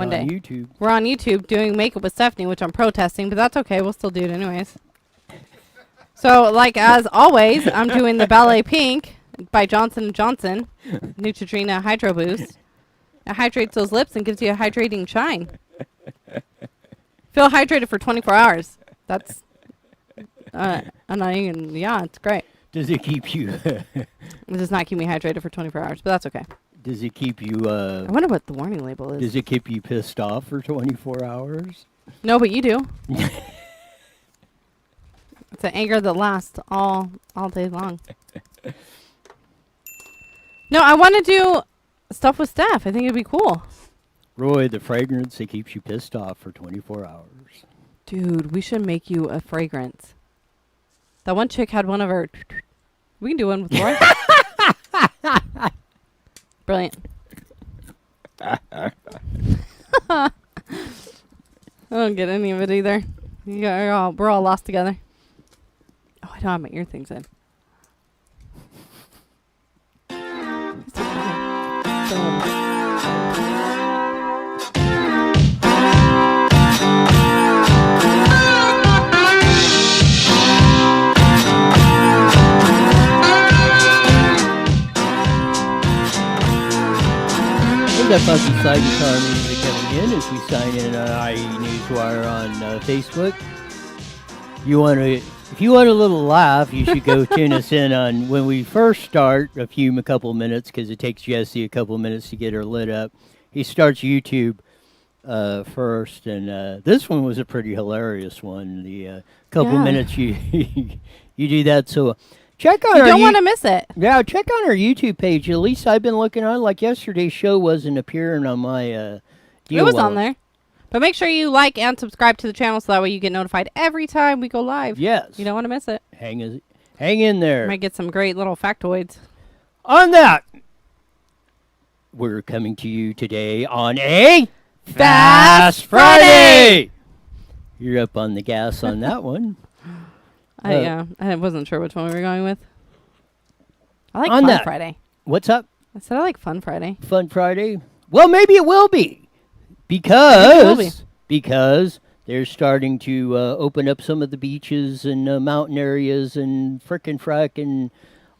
one day. On YouTube. We're on YouTube doing makeup with Stephanie, which I'm protesting, but that's okay. We'll still do it anyways. So, like as always, I'm doing the Ballet Pink by Johnson & Johnson Neutrogena Hydro Boost. It hydrates those lips and gives you a hydrating shine. Feel hydrated for 24 hours. That's, I'm not even, yeah, it's great. Does it keep you? It does not keep me hydrated for 24 hours, but that's okay. Does it keep you? I wonder what the warning label is. Does it keep you pissed off for 24 hours? No, but you do. It's an anger that lasts all day long. No, I want to do stuff with Steph. I think it'd be cool. Roy, the fragrance that keeps you pissed off for 24 hours. Dude, we should make you a fragrance. That one chick had one of her. We can do one with Roy. Brilliant. I don't get any of it either. We're all lost together. Oh, I don't have my ear things in. That fuzzy side guitar music coming in as we sign in on IE Newswire on Facebook. If you want a little laugh, you should go tune us in on when we first start a couple minutes, because it takes Jesse a couple minutes to get her lit up. He starts YouTube first, and this one was a pretty hilarious one. The couple minutes you you do that, so. Check on you don't want to miss it. Yeah, check on our YouTube page. At least I've been looking on. Like yesterday's show wasn't appearing on my deal. It was on there. But make sure you like and subscribe to the channel so that way you get notified every time we go live. Yes. You don't want to miss it. Hang in there. Might get some great little factoids. On that, we're coming to you today on a Fast Friday. You're up on the gas on that one. I wasn't sure which one we were going with. I like Fun Friday. What's up? I said I like Fun Friday. Fun Friday? Well, maybe it will be. Because they're starting to open up some of the beaches and mountain areas and frickin' frack and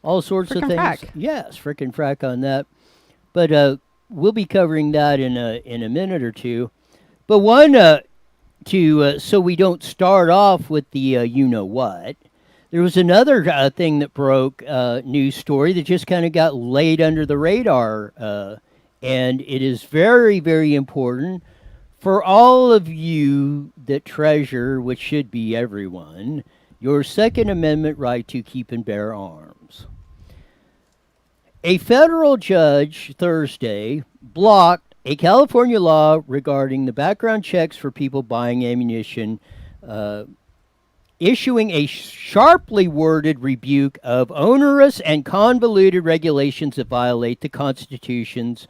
all sorts of things. Frack. Yes, frickin' frack on that. But we'll be covering that in a minute or two. But one... so we don't start off with the you-know-what. There was another thing that broke, news story that just kind of got laid under the radar, and it is very, very important for all of you that treasure, which should be everyone, your Second Amendment right to keep and bear arms. A federal judge Thursday blocked a California law regarding the background checks for people buying ammunition, issuing a sharply worded rebuke of onerous and convoluted regulations that violate the constitutional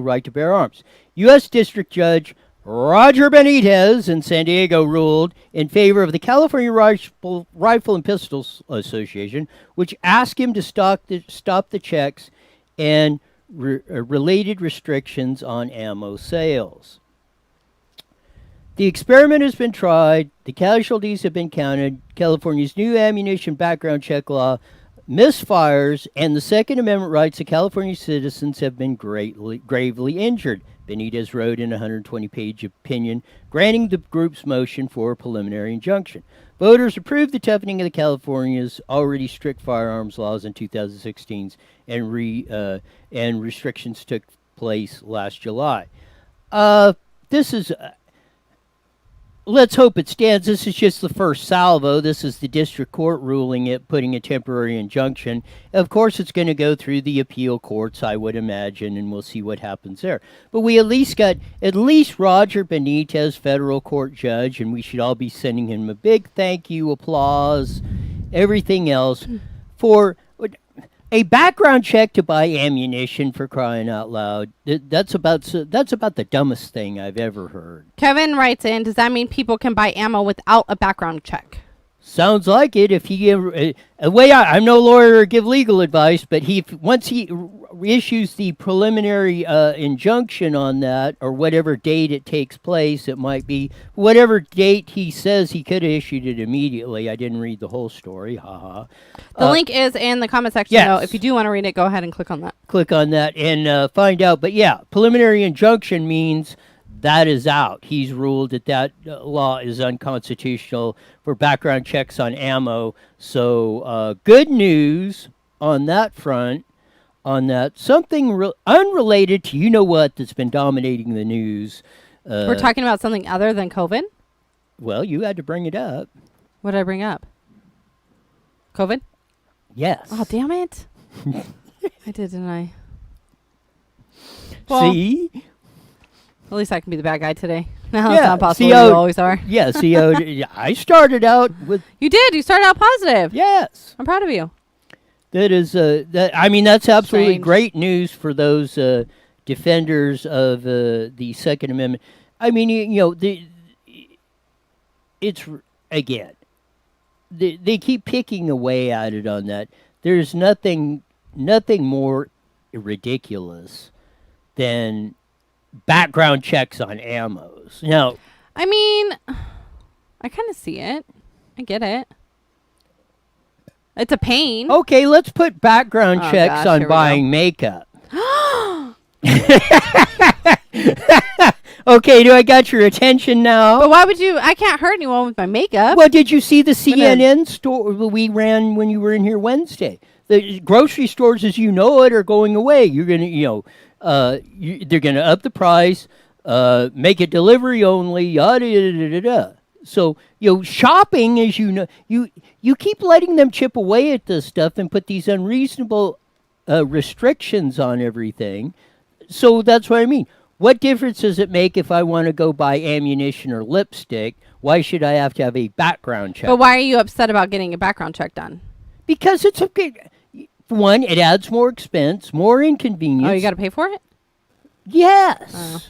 right to bear arms. U.S. District Judge Roger Benitez in San Diego ruled in favor of the California Rifle and Pistol Association, which asked him to stop the checks and related restrictions on ammo sales. The experiment has been tried. The casualties have been counted. California's new ammunition background check law misfires, and the Second Amendment rights of California citizens have been gravely injured, Benitez wrote in a 120-page opinion granting the group's motion for a preliminary injunction. Voters approved the toughening of the California's already strict firearms laws in 2016, and restrictions took place last July. This is... let's hope it stands. This is just the first salvo. This is the district court ruling it, putting a temporary injunction. Of course, it's going to go through the appeal courts, I would imagine, and we'll see what happens there. But we at least got Roger Benitez, federal court judge, and we should all be sending him a big thank you, applause, everything else for a background check to buy ammunition, for crying out loud. That's about the dumbest thing I've ever heard. Kevin writes in, does that mean people can buy ammo without a background check? Sounds like it. If he I'm no lawyer or give legal advice, but once he issues the preliminary injunction on that, or whatever date it takes place, it might be whatever date he says, he could have issued it immediately. I didn't read the whole story. Haha. The link is in the comment section. Yes. So if you do want to read it, go ahead and click on that. Click on that and find out. But yeah, preliminary injunction means that is out. He's ruled that law is unconstitutional for background checks on ammo. So good news on that front. On that, something unrelated to you-know-what that's been dominating the news. We're talking about something other than COVID? Well, you had to bring it up. What did I bring up? COVID? Yes. Oh, damn it. I did, didn't I? Well, See? at least I can be the bad guy today. No, Yeah, it's not possible. see You how- always are. Yeah, see how I started out with You did. You started out positive. yes. I'm proud of you. That is that's absolutely Strange. great news for those defenders of the Second Amendment. I mean, it's again, they keep picking away at it on that. There's nothing more ridiculous than background checks on ammos. Now, I mean, I kind of see it. I get it. It's a pain. okay, let's put background Oh, checks gosh, on here we go. buying makeup. Okay, do I got your attention now? But why would you? I can't hurt anyone with my makeup. Well, did you see the CNN store we ran when you were in here Wednesday? The grocery stores, as you know it, are going away. You're gonna, they're gonna up the price, make it delivery only, yada yada yada yada. So shopping, as you know, you keep letting them chip away at this stuff and put these unreasonable restrictions on everything. So that's what I mean. What difference does it make if I want to go buy ammunition or lipstick? Why should I have to have a background check? But why are you upset about getting a background check done? Because it's okay. One, it adds more expense, more inconvenience. Oh, you got to pay for it? Yes. Oh.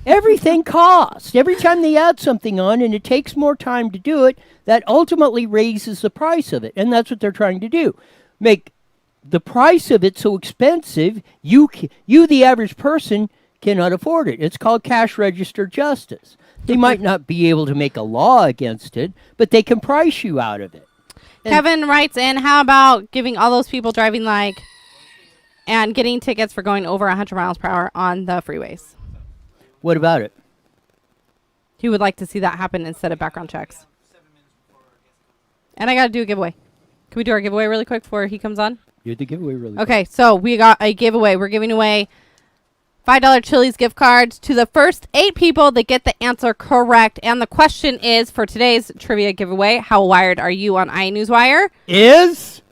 Everything costs. Every time they add something on and it takes more time to do it, that ultimately raises the price of it. And that's what they're trying to do. Make the price of it so expensive, you the average person, cannot afford it. It's called cash register justice. They might not be able to make a law against it, but they can price you out of it. Kevin writes in, how about giving all those people driving and getting tickets for going over 100 miles per hour on the freeways? What about it? He would like to see that happen instead of background checks. And I got to do a giveaway. Can we do our giveaway really quick before he comes on? You're the giveaway, really. Okay, so we got a giveaway. We're giving away $5 Chili's gift cards to the first 8 people that get the answer correct. And the question is, for today's trivia giveaway, how wired are you on iNewswire? Is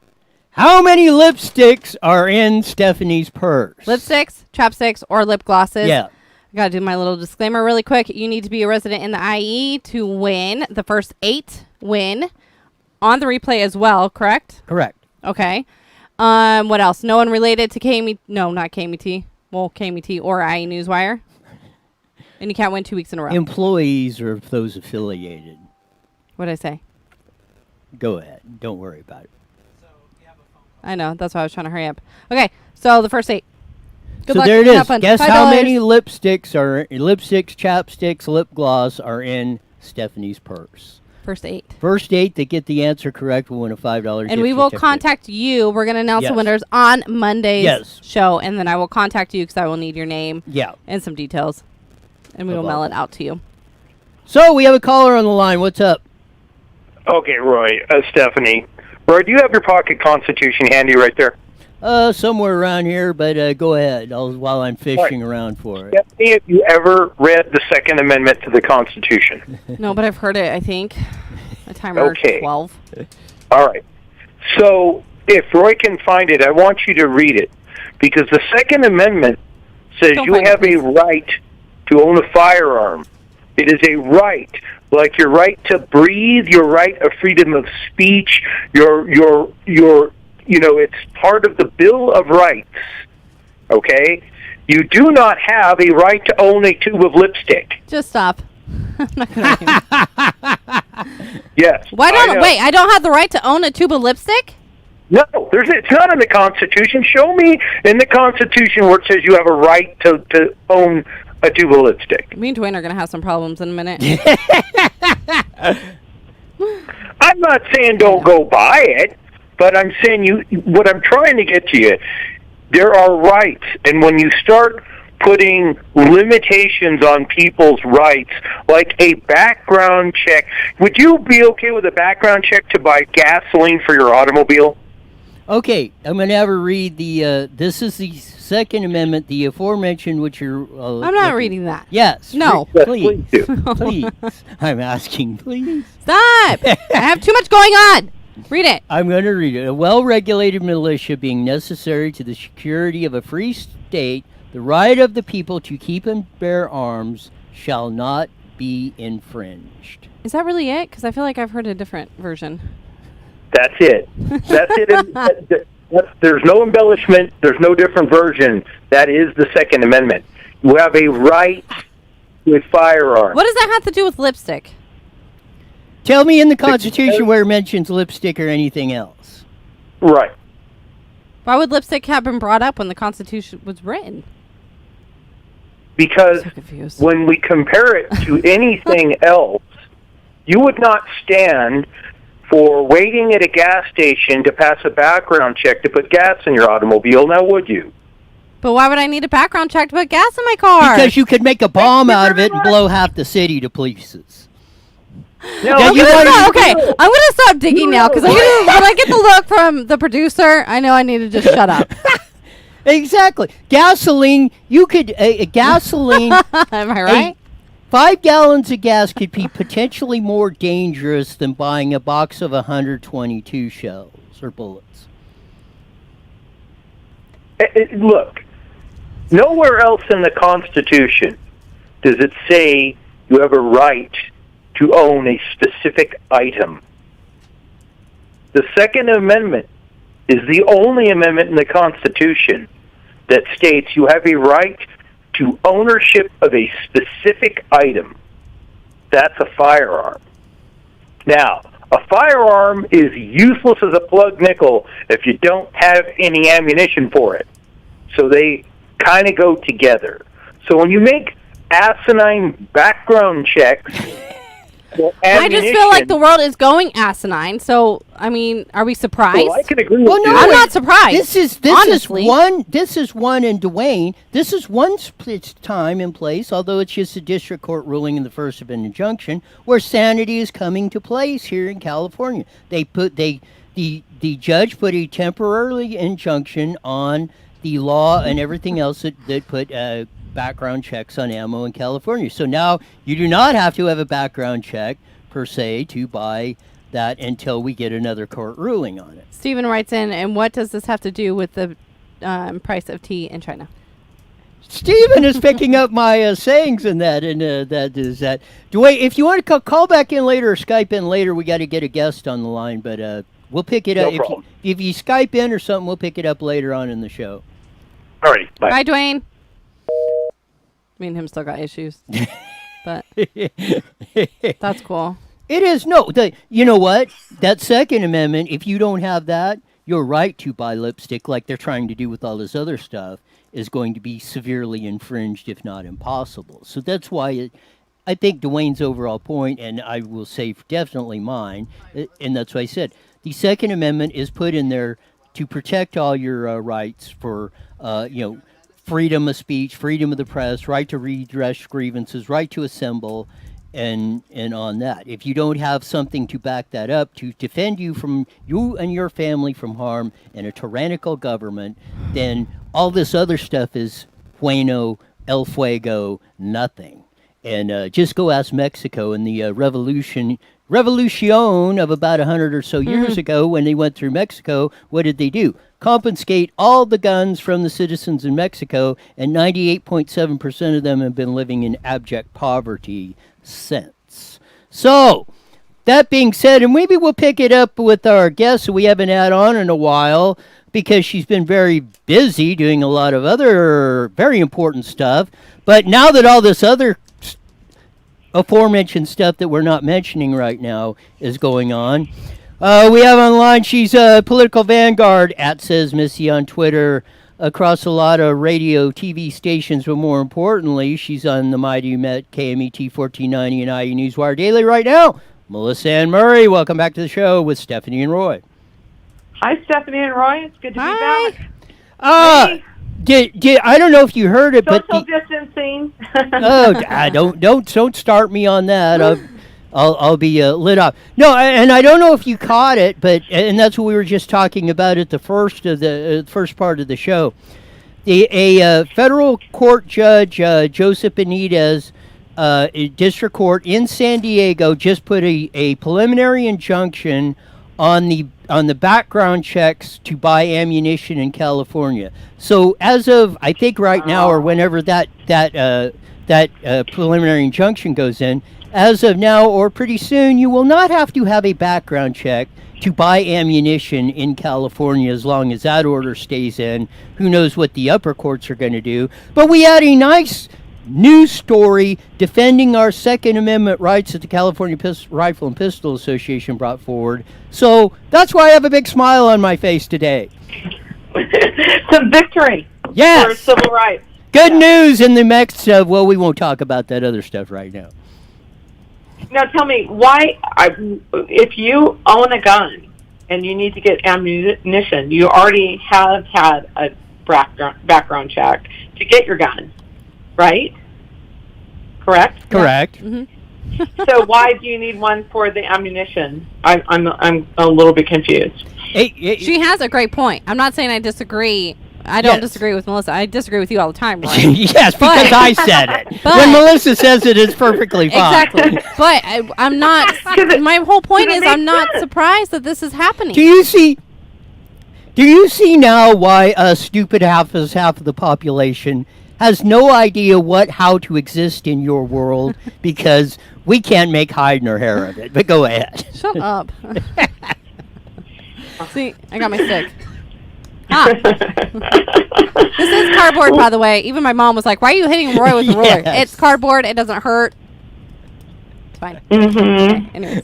how many lipsticks are in Stephanie's purse? Lipsticks, chapsticks, or lip glosses? Yeah. I got to do my little disclaimer really quick. You need to be a resident in the IE to win. The first 8 win on the replay as well, correct? Correct. Okay. What else? No one related to KMET. No, not KMET. Well, KMET or iNewswire. And you can't win 2 weeks in a row. Employees or those affiliated. What did I say? Go ahead. Don't worry about it. I know. That's why I was trying to hurry up. Okay. So the first 8. Good so luck. there it Have is. fun. Guess $5. how many lipsticks, chapsticks, lip gloss are in Stephanie's purse? First 8. First 8 that get the answer correct will win a $5 gift And we will certificate. contact you. We're going to announce the Yes. winners on Monday's Yes. show. And then I will contact you because I will need your name Yeah. and some details. And we will mail it out to you. So we have a caller on the line. What's up? Okay, Roy, Stephanie. Roy, do you have your pocket constitution handy right there? Somewhere around here, but go ahead while I'm fishing around for it. Stephanie, have you ever read the Second Amendment to the Constitution? No, but I've heard it, I think. A timer Okay. 12. All right. So if Roy can find it, I want you to read it. Because the Second Amendment says Don't you find it, have a please. right to own a firearm. It is a right, like your right to breathe, your right of freedom of speech, it's part of the Bill of Rights, okay? You do not have a right to own a tube of lipstick. Just stop. I'm not gonna read. Yes. Why I don't know. wait? I don't have the right to own a tube of lipstick. No, it's not in the Constitution. Show me in the Constitution where it says you have a right to own a tube of lipstick. Me and Dwayne are gonna have some problems in a minute. I'm not saying don't go buy it, but I'm saying what I'm trying to get to you, there are rights, and when you start putting limitations on people's rights, like a background check, would you be okay with a background check to buy gasoline for your automobile? Okay, I'm going to have her read the, this is the Second Amendment, the aforementioned, which you're... I'm not reading that. Yes. No. Yes, Please. please do. Please. I'm asking, please. Stop! I have too much going on. Read it. I'm going to read it. A well-regulated militia being necessary to the security of a free state, the right of the people to keep and bear arms shall not be infringed. Is that really it? Because I feel like I've heard a different version. That's it. That's it. There's no embellishment. There's no different version. That is the Second Amendment. You have a right to a firearm. What does that have to do with lipstick? Tell me in the Constitution where it mentions lipstick or anything else. Right. Why would lipstick have been brought up when the Constitution was written? Because So confused. when we compare it to anything else, you would not stand for waiting at a gas station to pass a background check to put gas in your automobile, now would you? But why would I need a background check to put gas in my car? Because you could make a bomb out of it and blow half the city to pieces. No, Yeah, I'm you gonna wanted stop, to okay, I'm gonna stop digging now because when I get the look from the producer, I know I need to just shut up. Exactly. Gasoline, you could, gasoline, Am I right? 5 gallons of gas could be potentially more dangerous than buying a box of 122 shells or bullets. Look, nowhere else in the Constitution does it say you have a right to own a specific item. The Second Amendment is the only amendment in the Constitution that states you have a right to ownership of a specific item. That's a firearm. Now, a firearm is useless as a plug nickel if you don't have any ammunition for it. So they kind of go together. So when you make asinine background checks, I just feel like the world is going asinine. So, I mean, are we surprised? Well, I can agree with Well, you. no, I'm not surprised. This is honestly. one. This is one, and Dwayne. This is one time in place, although it's just a district court ruling in the first of an injunction, where sanity is coming to place here in California. The judge put a temporary injunction on the law and everything else that put background checks on ammo in California. So now you do not have to have a background check per se to buy that until we get another court ruling on it. Stephen writes in, and what does this have to do with the price of tea in China? Stephen is picking up my sayings in that, and that is that. Dwayne, if you want to call back in later or Skype in later, we got to get a guest on the line, but we'll pick it up. problem. If you Skype in or something, we'll pick it up later on in the show. All right, bye. Bye, Dwayne. Me and him still got issues, but that's cool. It is you know what? That Second Amendment, if you don't have that, your right to buy lipstick, like they're trying to do with all this other stuff, is going to be severely infringed, if not impossible. So that's why I think Dwayne's overall point, and I will say definitely mine, and that's why I said the Second Amendment is put in there to protect all your rights for, freedom of speech, freedom of the press, right to redress grievances, right to assemble, and on that. If you don't have something to back that up to defend you and your family from harm in a tyrannical government, then all this other stuff is bueno, el fuego, nothing. And just go ask Mexico in the revolution of about 100 or so years ago when they went through Mexico. What did they do? Confiscate all the guns from the citizens in Mexico, and 98.7% of them have been living in abject poverty since. So, that being said, and maybe we'll pick it up with our guest who we haven't had on in a while, because she's been very busy doing a lot of other very important stuff. But now that all this other aforementioned stuff that we're not mentioning right now is going on. We have online, she's a political vanguard, @says Missy on Twitter, across a lot of radio, TV stations, but more importantly, she's on the Mighty Met KMET 1490 and IU Newswire Daily right now. Melissa Ann Murray, welcome back to the show with Stephanie and Roy. Hi, Stephanie and Roy. It's good to Hi. be back. I don't know if you heard it, but Social distancing. don't start me on that. I'll be lit up. No, and I don't know if you caught it, and that's what we were just talking about at the first part of the show. A federal court judge, Joseph Benitez, district court in San Diego, just put a preliminary injunction on the background checks to buy ammunition in California. So as of I think right now or whenever that preliminary injunction goes in, as of now or pretty soon, you will not have to have a background check to buy ammunition in California as long as that order stays in. Who knows what the upper courts are going to do? But we had a nice news story defending our Second Amendment rights that the California Rifle and Pistol Association brought forward. So that's why I have a big smile on my face today. Some victory Yes. for civil rights. Good news in the midst of, well, we won't talk about that other stuff right now. Now tell me, if you own a gun and you need to get ammunition, you already have had a background check to get your gun, right? Correct? Correct. Mm-hmm. So why do you need one for the ammunition? I'm a little bit confused. She has a great point. I'm not saying I disagree. I don't disagree with Melissa. I disagree with you all the time, Roy. Yes, because I said it. When Melissa says it, it's perfectly fine. Exactly. But I'm not. My whole point is I'm not surprised that this is happening. Do you see now why a stupid half of the population has no idea how to exist in your world because we can't make hide nor hair of it? But go ahead. Shut up. See, I got my stick. Ah. This is cardboard, by the way. Even my mom was like, "Why are you hitting Roy with a ruler?" Yes. It's cardboard. It doesn't hurt. It's fine. Mm-hmm. Okay, anyways.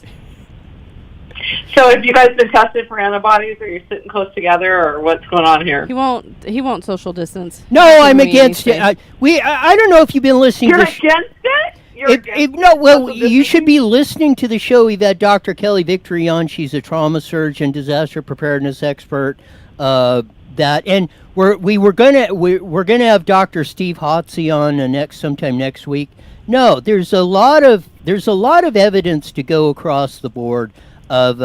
So have you guys been tested for antibodies, or you're sitting close together, or what's going on here? He won't social distance. No, I'm against it. I don't know if you've been listening You're to against it? You should be listening to the show. We've had Dr. Kelly Victory on. She's a trauma surgeon, disaster preparedness expert. And we're gonna have Dr. Steve Hotsey on sometime next week. No, there's a lot of evidence to go across the board of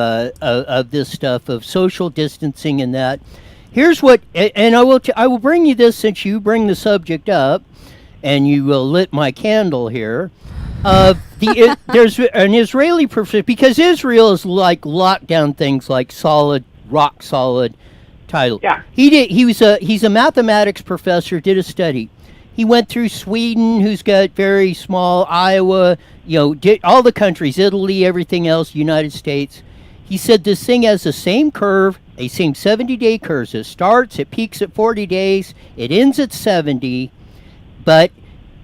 this stuff of social distancing and that. Here's what, and I will bring you this since you bring the subject up, and you lit my candle here. There's an Israeli professor, because Israel is like locked down things like rock solid title. Yeah. He's a mathematics professor, did a study. He went through Sweden, who's got very small, Iowa, all the countries, Italy, everything else, United States. He said this thing has the same curve, a same 70-day curve. It starts, it peaks at 40 days, it ends at 70, but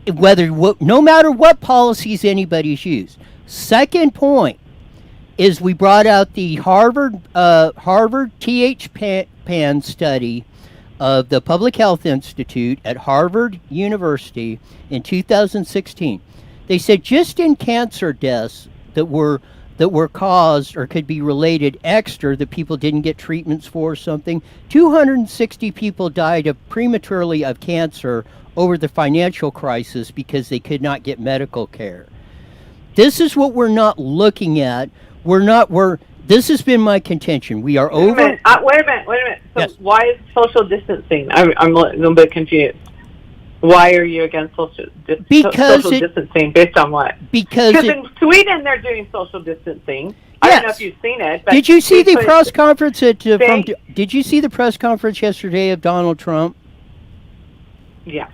no matter what policies anybody's used. Second point is we brought out the Harvard THPAN study of the Public Health Institute at Harvard University in 2016. They said just in cancer deaths that were caused or could be related extra that people didn't get treatments for or something, 260 people died prematurely of cancer over the financial crisis because they could not get medical care. This is what we're not looking at. This has been my contention. We are over. Wait a minute. So yes. Why is social distancing? I'm a little bit confused. Why are you against social distancing based on what? Because in Sweden they're doing social distancing. Yes. I don't know if you've seen it. But did you see the press conference Did you see the press conference yesterday of Donald Trump? Yes.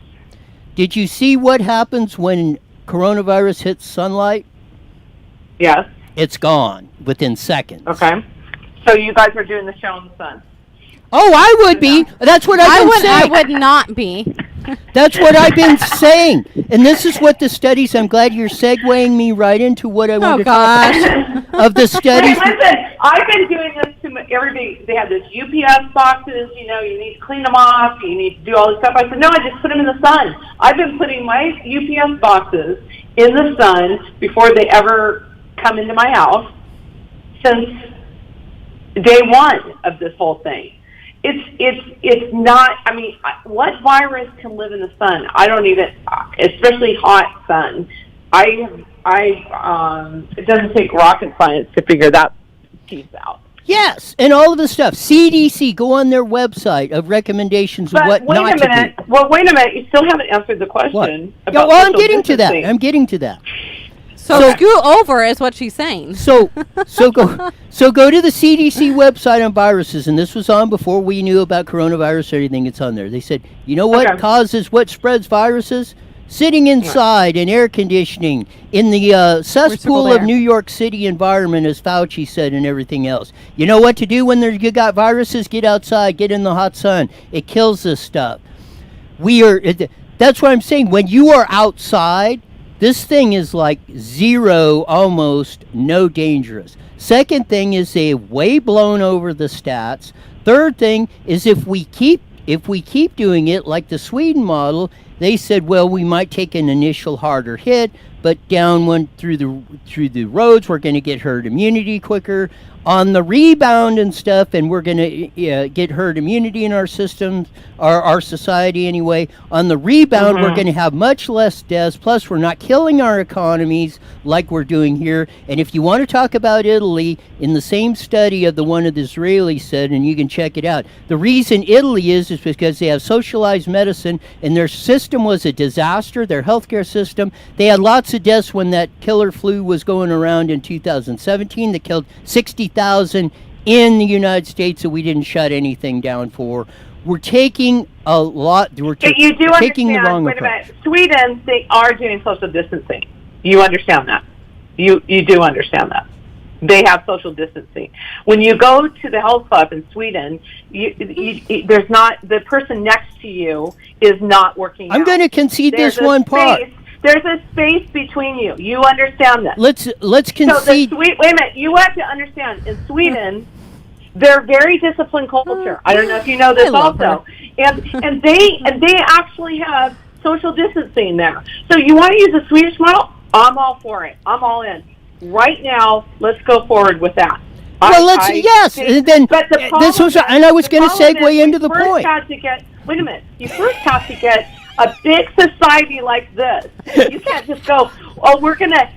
Did you see what happens when coronavirus hits sunlight? Yes. It's gone within seconds. Okay. So you guys are doing the show in the sun. Oh, I would be. That's what I would say. I would not be. That's what I've been saying. And this is what the studies, I'm glad you're segueing me right into what I want to talk about. Of the studies. Hey, listen, I've been doing this to everybody. They have this UPS boxes, you know, you need to clean them off, you need to do all this stuff. I said, no, I just put them in the sun. I've been putting my UPS boxes in the sun before they ever come into my house since day one of this whole thing. It's not, I mean, what virus can live in the sun? I don't even, especially hot sun. It doesn't take rocket science to figure that piece out. Yes, and all of the stuff. CDC, go on their website of recommendations of what not to do. Well, wait a minute. You still haven't answered the question. Well, I'm getting to that. I'm getting to that. So scoot over is what she's saying. So go to the CDC website on viruses, and this was on before we knew about coronavirus or anything. It's on there. They said, you know what causes, what spreads viruses? Sitting inside in air conditioning, in the cesspool of New York City environment, as Fauci said, and everything else. You know what to do when you got viruses? Get outside, get in the hot sun. It kills this stuff. That's what I'm saying. When you are outside, this thing is like zero, almost no dangerous. Second thing is they've way blown over the stats. Third thing is if we keep doing it like the Sweden model, they said, well, we might take an initial harder hit, but down one through the roads, we're going to get herd immunity quicker. On the rebound and stuff, and we're going to get herd immunity in our systems, our society anyway. On the rebound, we're going to have much less deaths. Plus, we're not killing our economies like we're doing here. And if you want to talk about Italy, in the same study of the one of the Israelis said, and you can check it out, the reason Italy is because they have socialized medicine, and their system was a disaster, their healthcare system. They had lots of deaths when that killer flu was going around in 2017 that killed 60,000 in the United States that we didn't shut anything down for. We're taking a lot. You do taking understand. The wrong wait approach. a minute. Sweden, they are doing social distancing. You understand that? You do understand that. They have social distancing. When you go to the health club in Sweden, there's not, the person next to you is not working I'm going to concede this one part. There's a space between you. You understand that. Let's concede. So wait a minute. You have to understand. In Sweden, they're very disciplined culture. I don't know if you know this also. And they actually have social distancing there. So you want to use the Swedish model? I'm all for it. I'm all in. Right now, let's go forward with that. Yes. And then this was, and I was going to segue into the point. Wait a minute. You first have to get a big society like this. You can't just go, oh, you're gonna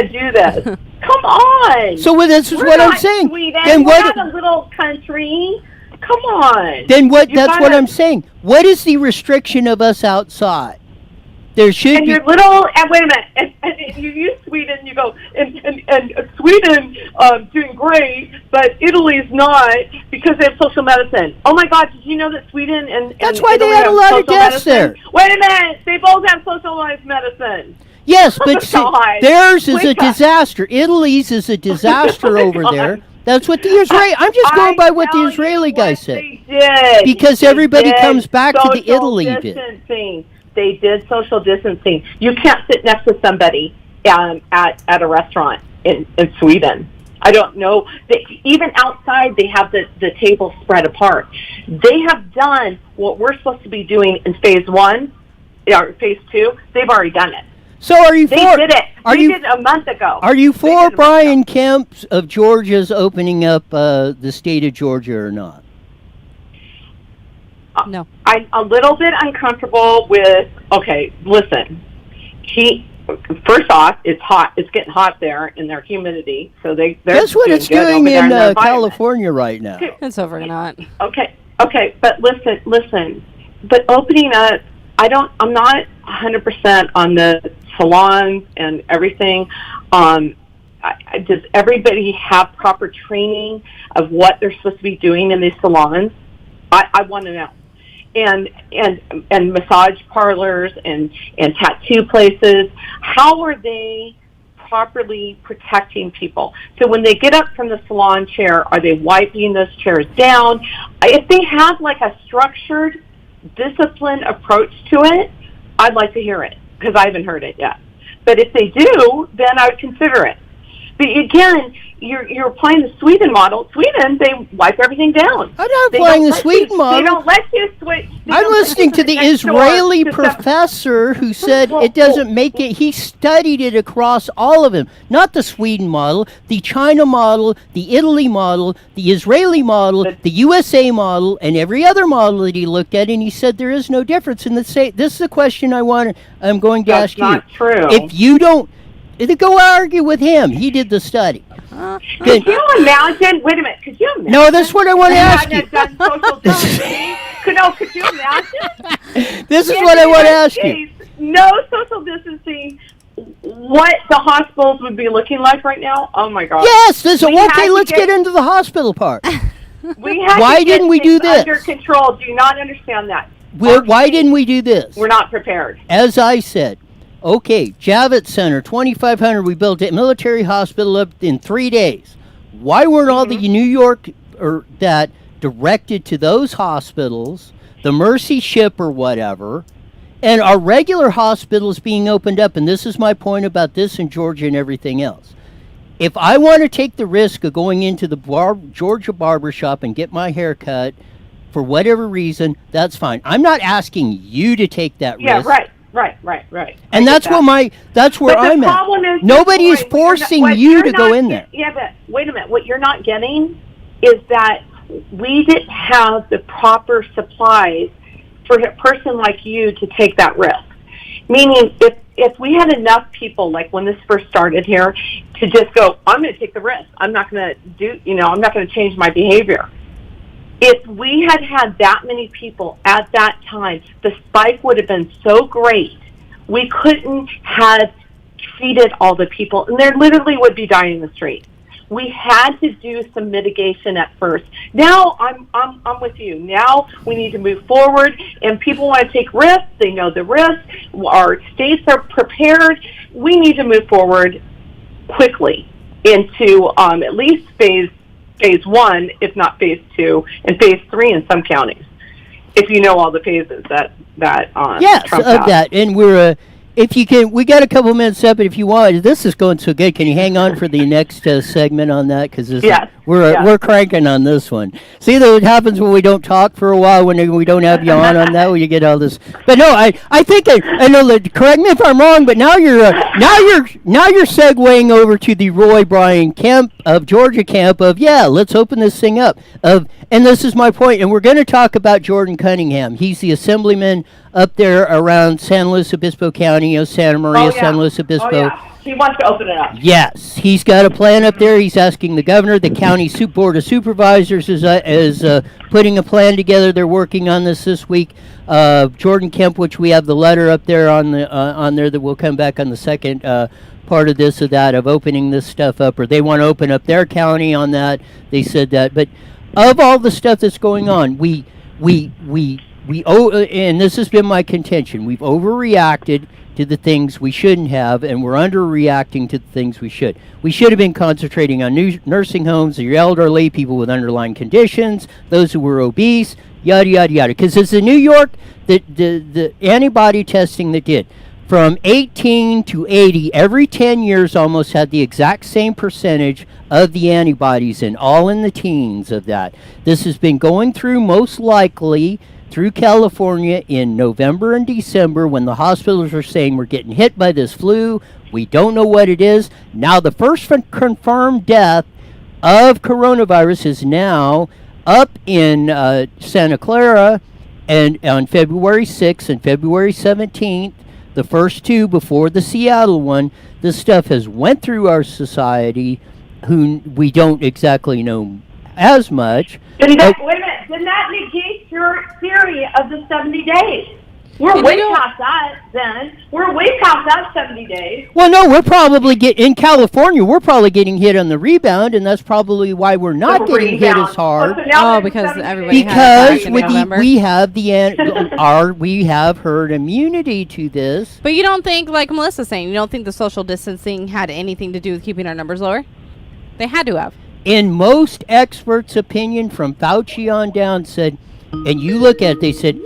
do this. Come on. So this is what I'm saying. Sweden. Then we're not a little country. Come on. Then what? That's what I'm saying. What is the restriction of us outside? There should be. Your little, and wait a minute, and you use Sweden, you go, and Sweden doing great, but Italy's not because they have social medicine. Oh my God, did you know that Sweden and that's why Italy they had a lot of deaths there. Wait a minute, they both have socialized medicine. Yes, but theirs is a disaster. Italy's is a disaster over there. That's what the Israeli. I'm just going by what the Israeli guy said. They did. Because everybody comes back to the Italy bit. They did social distancing. You can't sit next to somebody at a restaurant in Sweden. I don't know. Even outside, they have the tables spread apart. They have done what we're supposed to be doing in phase 1 or phase 2. They've already done it. So are you for? They did it. They did it a month ago. Are you for Brian Kemp's of Georgia's opening up the state of Georgia or not? No. I'm a little bit uncomfortable with, okay, listen, first off, it's hot. It's getting hot there in their humidity. So that's what it's doing in California right now. It's overnight. Okay, but listen. But opening up, I'm not 100% on the salons and everything. Does everybody have proper training of what they're supposed to be doing in these salons? I want to know. And massage parlors and tattoo places, how are they properly protecting people? So when they get up from the salon chair, are they wiping those chairs down? If they have like a structured disciplined approach to it, I'd like to hear it, because I haven't heard it yet. But if they do, then I would consider it. But again, you're applying the Sweden model. Sweden, they wipe everything down. I'm not applying the Sweden model. They don't let you switch. I'm listening to the Israeli professor who said it doesn't make it. He studied it across all of them. Not the Sweden model, the China model, the Italy model, the Israeli model, the USA model, and every other model that he looked at, and he said there is no difference. And this is the question I'm going to ask you. That's not true. If you don't, go argue with him. He did the study. Could you imagine? Wait a minute. Could you imagine? No, that's what I want to ask you. Done social distancing? Could you imagine? This is what I want to ask you. No social distancing. What the hospitals would be looking like right now? Oh my God. Yes. Okay. Let's get into the hospital part. Why didn't we do this? Under control. Do you not understand that? Why didn't we do this? We're not prepared. As I said. Okay, Javits Center, 2,500. We built a military hospital up in 3 days. Why weren't all the New York that directed to those hospitals, the Mercy ship or whatever, and our regular hospitals being opened up? And this is my point about this in Georgia and everything else. If I want to take the risk of going into the Georgia barber shop and get my hair cut for whatever reason, that's fine. I'm not asking you to take that risk. Yeah, right. Right. And that's where I'm at. Nobody is forcing you to go in there. Yeah, but wait a minute. What you're not getting is that we didn't have the proper supplies for a person like you to take that risk. Meaning, if we had enough people, like when this first started here, to just go, I'm going to take the risk. I'm not going to change my behavior. If we had that many people at that time, the spike would have been so great, we couldn't have treated all the people, and there literally would be dying in the street. We had to do some mitigation at first. Now I'm with you. Now we need to move forward, and people want to take risks. They know the risks. Our states are prepared. We need to move forward quickly into at least phase 1, if not phase 2, and phase 3 in some counties. If you know all the phases that yes, Trump of has. that, and if you can, we got a couple minutes up, but if you want, this is going so good. Can you hang on for the next segment on that? Because we're cranking on this one. See, that what happens when we don't talk for a while, when we don't have you on that, when you get all this. But no, I think I know that. Correct me if I'm wrong, but now you're segueing over to the Roy Bryan camp of Georgia camp of let's open this thing up and this is my point, and we're going to talk about Jordan Cunningham. He's the assemblyman up there around San Luis Obispo County, Santa Maria, San Luis Obispo. Oh, yeah. He wants to open it up. Yes, he's got a plan up there. He's asking the governor. The county board of supervisors is putting a plan together. They're working on this week. Jordan Kemp, which we have the letter up there on there that will come back on the second part of this or that of opening this stuff up, or they want to open up their county on that. They said that, but of all the stuff that's going on, we and this has been my contention. We've overreacted to the things we shouldn't have, and we're underreacting to the things we should. We should have been concentrating on nursing homes, your elderly, people with underlying conditions, those who were obese, yada, yada, yada. Because it's in New York, the antibody testing that did. From 18 to 80, every 10 years almost had the exact same percentage of the antibodies all in the teens of that. This has been going through most likely through California in November and December when the hospitals are saying we're getting hit by this flu. We don't know what it is. Now the first confirmed death of coronavirus is now up in Santa Clara and on February 6th and February 17th. The first two before the Seattle one, this stuff has went through our society, who we don't exactly know as much. Wait a minute. Didn't that negate your theory of the 70 days? We're way past that then. We're way past that 70 days. Well, no, we're probably in California, we're probably getting hit on the rebound, and that's probably why we're not getting hit as hard. Because everybody we have herd immunity to this. But you don't think, like Melissa's saying, you don't think the social distancing had anything to do with keeping our numbers lower? They had to have. In most experts' opinion, from Fauci on down, said, and you look at it, they said,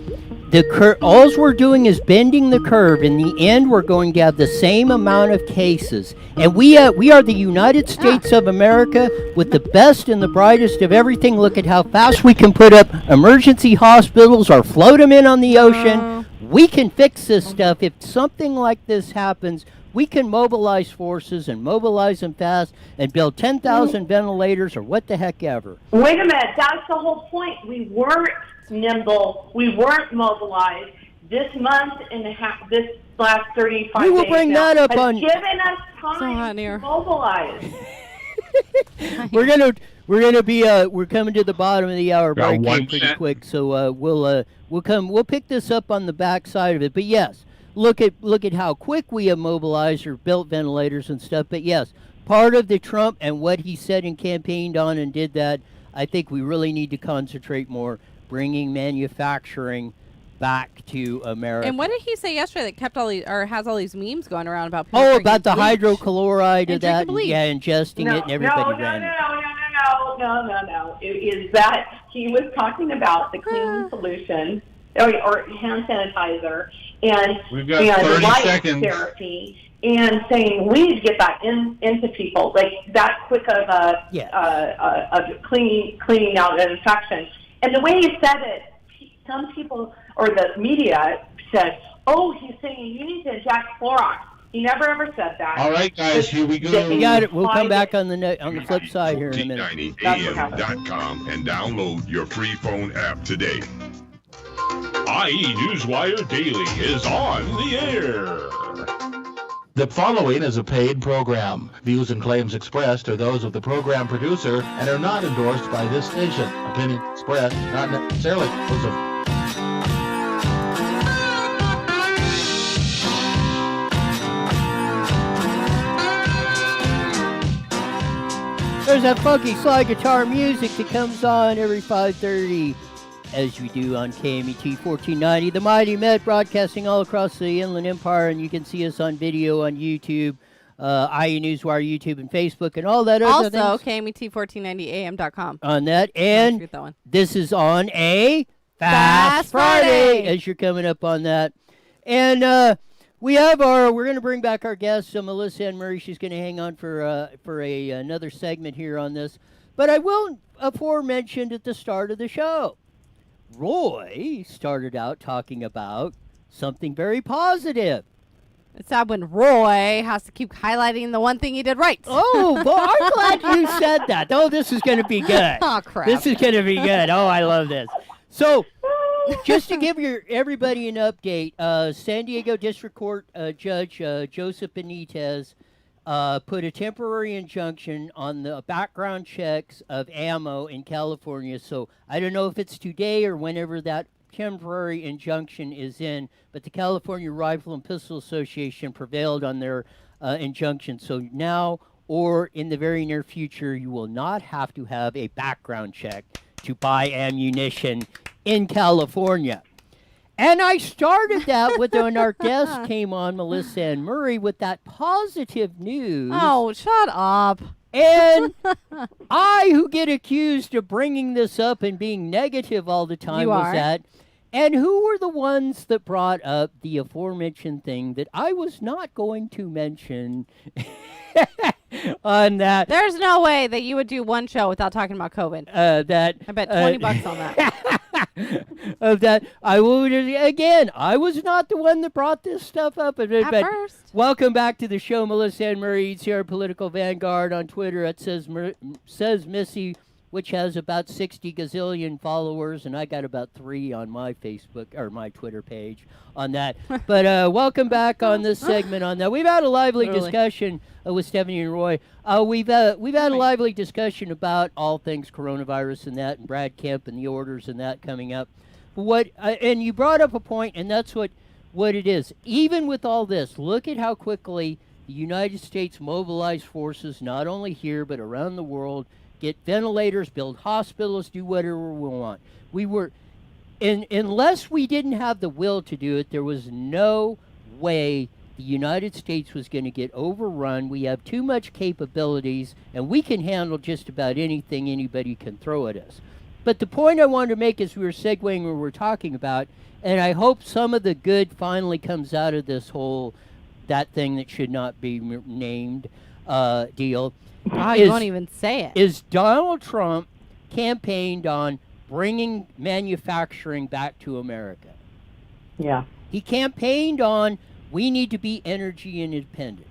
All we're doing is bending the curve. In the end, we're going to have the same amount of cases. And we are the United States of America with the best and the brightest of everything. Look at how fast we can put up emergency hospitals or float them in on the ocean. We can fix this stuff. If something like this happens, we can mobilize forces and mobilize them fast and build 10,000 ventilators or what the heck ever. Wait a minute. That's the whole point. We weren't nimble. We weren't mobilized. This month and a half, this last 35 days we will bring that up on. Given us time to mobilize. We're coming to the bottom of the hour break here pretty quick, so we'll pick this up on the back side of it. But yes, look at how quick we have mobilized or built ventilators and stuff. But yes, part of the Trump and what he said and campaigned on and did that, I think we really need to concentrate more, bringing manufacturing back to America. And what did he say yesterday that kept all these or has all these memes going around about? About the hydrochloride of that, ingesting it, and everybody ran. No. It is that he was talking about the cleaning solution or hand sanitizer and we've got 30 light seconds. Therapy. And saying we need to get that into people like that quick of of cleaning out an infection. And the way he said it, some people or the media said, "Oh, he's saying you need to inject Clorox." He never ever said that. All right, guys, here we go. You got it. We'll come back on the flip side here in a minute. T90am.com and download your free phone app today. IE Newswire Daily is on the air. The following is a paid program. Views and claims expressed are those of the program producer and are not endorsed by this station. Opinions expressed not necessarily those of... There's that funky slide guitar music that comes on every 5:30, as we do on KMET 1490, the Mighty Met, broadcasting all across the Inland Empire, and you can see us on video on YouTube, IE Newswire, YouTube, and Facebook, and all that other things. Also, KMET1490am.com. On that, and this is on a Fast Friday, as you're coming up on that. And we're going to bring back our guest, Melissa Ann Murray. She's going to hang on for another segment here on this. But I will aforementioned at the start of the show, Roy started out talking about something very positive. It's sad when Roy has to keep highlighting the one thing he did right. Oh, boy, I'm glad you said that. Oh, this is going to be good. Oh, crap. This is going to be good. Oh, I love this. So, just to give everybody an update, San Diego District Court Judge Joseph Benitez put a temporary injunction on the background checks of ammo in California. So I don't know if it's today or whenever that temporary injunction is in, but the California Rifle and Pistol Association prevailed on their injunction. So now or in the very near future, you will not have to have a background check to buy ammunition in California. And I started that when our guest came on, Melissa Ann Murray, with that positive news. Oh, shut up. And I, who get accused of bringing this up and being negative all the time, was that. And who were the ones that brought up the aforementioned thing that I was not going to mention on that? There's no way that you would do one show without talking about COVID. I bet $20 on that. I was not the one that brought this stuff up. But first. Welcome back to the show, Melissa Ann Murray, CR Political Vanguard on Twitter. It says Missy, which has about 60 gazillion followers, and I got about 3 on my Facebook or my Twitter page on that. But welcome back on this segment on that. We've had a lively discussion with Stephanie and Roy. We've had a lively discussion about all things coronavirus and that, and Brad Kemp and the orders and that coming up. And you brought up a point, and that's what it is. Even with all this, look at how quickly the United States mobilized forces, not only here but around the world, get ventilators, build hospitals, do whatever we want. Unless we didn't have the will to do it, there was no way the United States was going to get overrun. We have too much capabilities, and we can handle just about anything anybody can throw at us. But the point I wanted to make as we were segueing what we're talking about, and I hope some of the good finally comes out of this whole that thing that should not be named deal. Oh, you won't even say it. Is Donald Trump campaigned on bringing manufacturing back to America. Yeah. He campaigned on we need to be energy independent.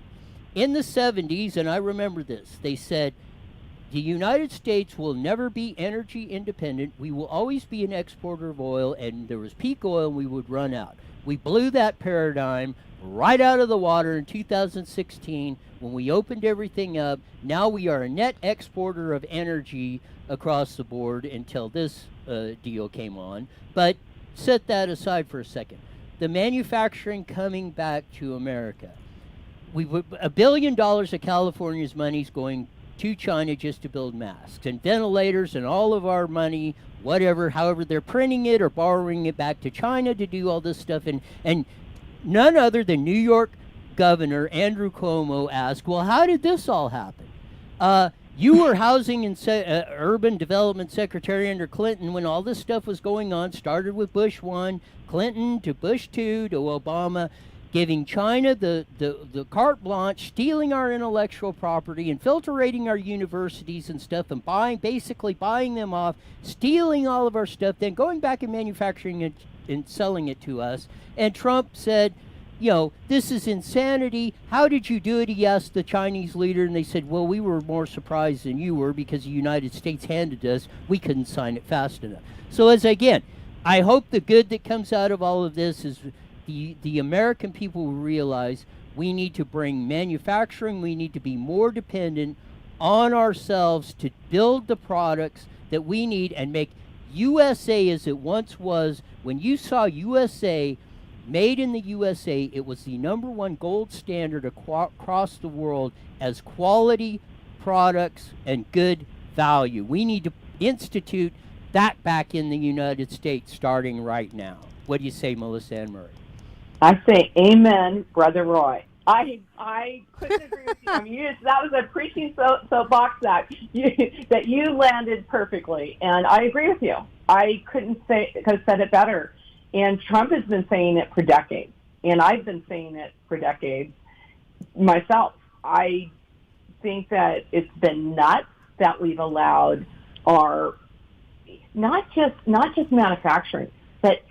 In the 70s, and I remember this, they said, the United States will never be energy independent. We will always be an exporter of oil, and there was peak oil and we would run out. We blew that paradigm right out of the water in 2016 when we opened everything up. Now we are a net exporter of energy across the board until this deal came on. But set that aside for a second. The manufacturing coming back to America. $1 billion of California's money is going to China just to build masks and ventilators and all of our money, whatever, however they're printing it or borrowing it back to China to do all this stuff. And none other than New York Governor Andrew Cuomo asked, well, how did this all happen? You were Housing and Urban Development Secretary under Clinton when all this stuff was going on, started with Bush 1, Clinton to Bush 2 to Obama, giving China the carte blanche, stealing our intellectual property, infiltrating our universities and stuff, and basically buying them off, stealing all of our stuff, then going back and manufacturing it and selling it to us. And Trump said, you know, this is insanity. How did you do it? He asked the Chinese leader, and they said, well, we were more surprised than you were because the United States handed us. We couldn't sign it fast enough. So again, I hope the good that comes out of all of this is the American people will realize we need to bring manufacturing, we need to be more dependent on ourselves to build the products that we need and make USA as it once was. When you saw USA, made in the USA, it was the #1 gold standard across the world as quality products and good value. We need to institute that back in the United States starting right now. What do you say, Melissa Ann Murray? I say amen, Brother Roy. I couldn't agree with you. I mean, that was a preaching soapbox that you landed perfectly, and I agree with you. I couldn't have said it better. And Trump has been saying it for decades, and I've been saying it for decades myself. I think that it's been nuts that we've allowed our not just manufacturing, but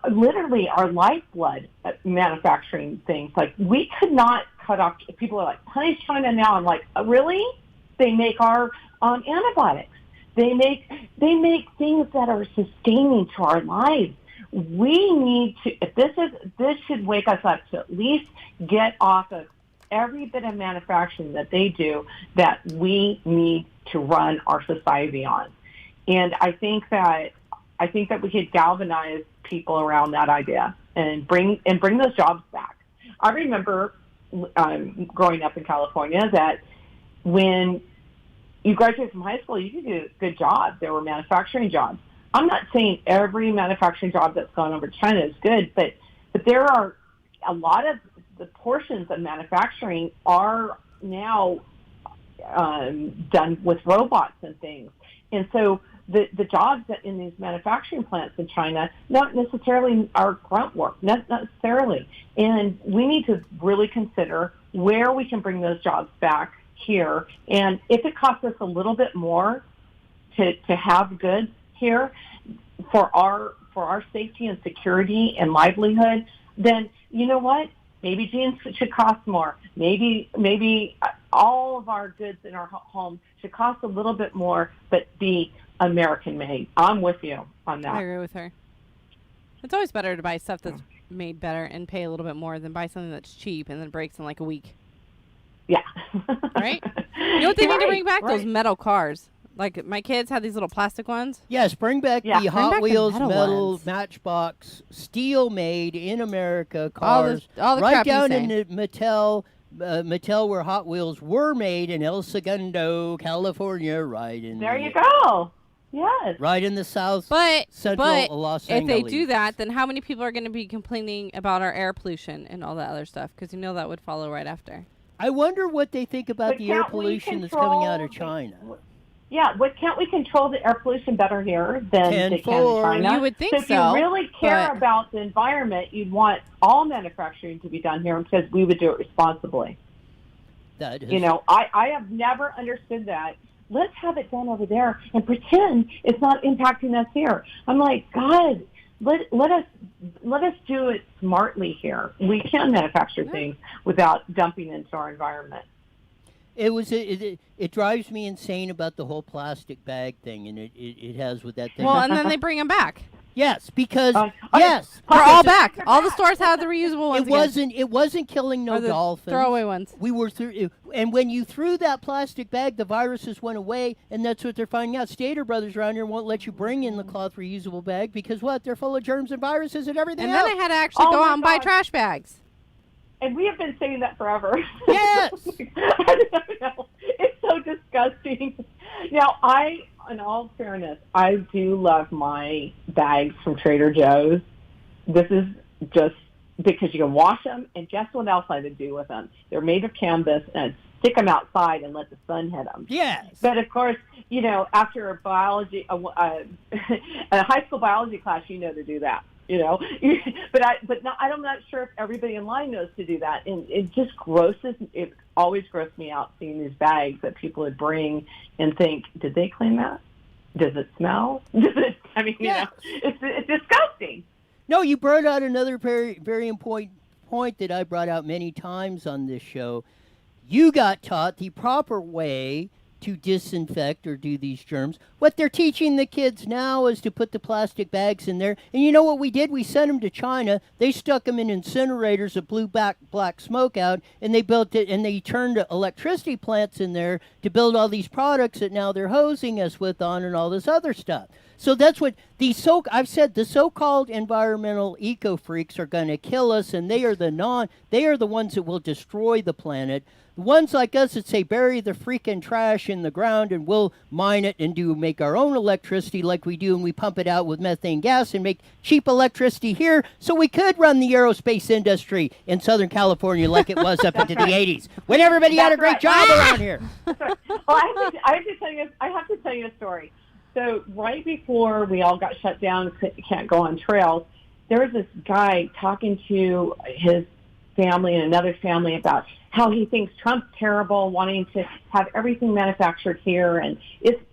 literally our lifeblood manufacturing things. Like, we could not cut off. People are like, punish China now. I'm like, really? They make our antibiotics. They make things that are sustaining to our lives. We need to. This should wake us up to at least get off of every bit of manufacturing that they do that we need to run our society on. And I think that we could galvanize people around that idea and bring those jobs back. I remember growing up in California that when you graduate from high school, you could do a good job. There were manufacturing jobs. I'm not saying every manufacturing job that's gone over to China is good, but there are a lot of the portions of manufacturing are now done with robots and things. And so the jobs that in these manufacturing plants in China not necessarily are grunt work, not necessarily. And we need to really consider where we can bring those jobs back here. And if it costs us a little bit more to have goods here for our safety and security and livelihood, then you know what? Maybe jeans should cost more. Maybe all of our goods in our home should cost a little bit more, but be American made. I'm with you on that. I agree with her. It's always better to buy stuff that's made better and pay a little bit more than buy something that's cheap and then breaks in like a week. Yeah. Right? You know what they need to bring back? Those metal cars. Like, my kids had these little plastic ones. Yes, bring back the Bring Hot back the Wheels metal ones. Matchbox, steel made in America cars. All the right crap you down say. in the Mattel where Hot Wheels were made in El Segundo, California, right in There you go. Yes. Right in the south central Los if Angeles. they do that, then how many people are going to be complaining about our air pollution and all that other stuff? Because you know that would follow right after. I wonder what they think about But the air can't we pollution that's coming out of control China. Yeah, can't we control the air pollution better here than they can in 10-4. China? You would think If so, you really care but- about the environment, you'd want all manufacturing to be done here because we would do it responsibly. That is, You know, I have never understood that. Let's have it done over there and pretend it's not impacting us here. I'm like, God, let us do it smartly here. We can manufacture things without dumping into our environment. it drives me insane about the whole plastic bag thing, and it has with that thing. Well, and then they bring them back. Yes, because They're all back. All the stores have the reusable ones. it wasn't killing no Or the dolphins. throwaway ones. We were through, and when you threw that plastic bag, the viruses went away, and that's what they're finding out. Stater Brothers around here won't let you bring in the cloth reusable bag because what? They're full of germs and viruses and everything And else. then they had to actually Oh go my out and buy God. trash bags. And we have been saying that forever. Yes. I don't know. It's so disgusting. Now, in all fairness, I do love my bags from Trader Joe's. This is just because you can wash them, and guess what else I would do with them? They're made of canvas, and I'd stick them outside and let the sun hit them. Yes. But of course, you know, after a biology, a high school biology class, you know to do that. You know, I'm not sure if everybody in line knows to do that, and it just it always grosses me out seeing these bags that people would bring and think, did they clean that? Does it smell? I mean, Yeah. you know, it's disgusting. No, you brought out another very, very important point that I brought out many times on this show. You got taught the proper way to disinfect or do these germs. What they're teaching the kids now is to put the plastic bags in there. And you know what we did? We sent them to China. They stuck them in incinerators that blew black smoke out, and they built it, and they turned electricity plants in there to build all these products that now they're hosing us with on and all this other stuff. So that's what I've said, the so-called environmental eco freaks are going to kill us, and they are the ones that will destroy the planet. The ones like us that say bury the freaking trash in the ground and we'll mine it and make our own electricity like we do, and we pump it out with methane gas and make cheap electricity here so we could run the aerospace industry in Southern California like it was up into the 80s when everybody had a great job around here. Well, I have to tell you a story. So right before we all got shut down, can't go on trails, there was this guy talking to his family and another family about how he thinks Trump's terrible, wanting to have everything manufactured here, and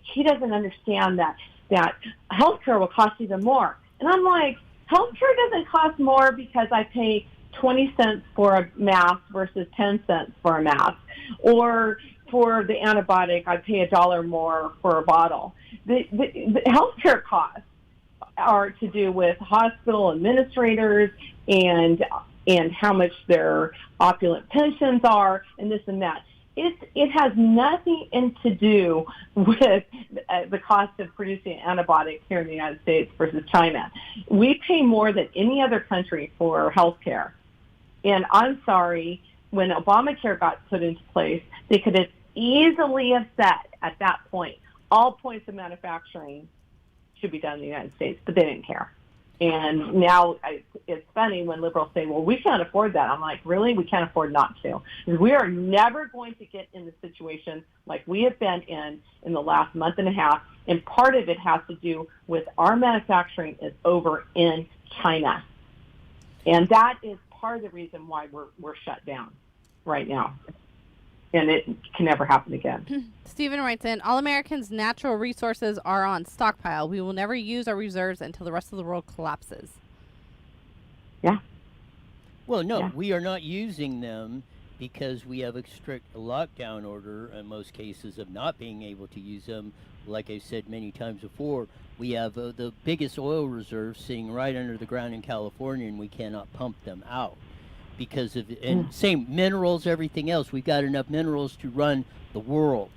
he doesn't understand that healthcare will cost even more. And I'm like, healthcare doesn't cost more because I pay 20 cents for a mask versus 10 cents for a mask, or for the antibiotic, I pay $1 more for a bottle. The healthcare costs are to do with hospital administrators and how much their opulent pensions are, and this and that. It has nothing to do with the cost of producing antibiotics here in the United States versus China. We pay more than any other country for health care. And I'm sorry, when Obamacare got put into place, they could have easily have said at that point, all points of manufacturing should be done in the United States, but they didn't care. And now it's funny when liberals say, well, we can't afford that. I'm like, really? We can't afford not to. We are never going to get in the situation like we have been in the last month and a half. And part of it has to do with our manufacturing is over in China. And that is part of the reason why we're shut down right now. And it can never happen again. Stephen writes in, all Americans' natural resources are on stockpile. We will never use our reserves until the rest of the world collapses. Yeah. Well, no, Yeah. we are not using them because we have a strict lockdown order in most cases of not being able to use them. Like I said many times before, we have the biggest oil reserves sitting right under the ground in California, and we cannot pump them out. Because of same minerals, everything else. We've got enough minerals to run the world.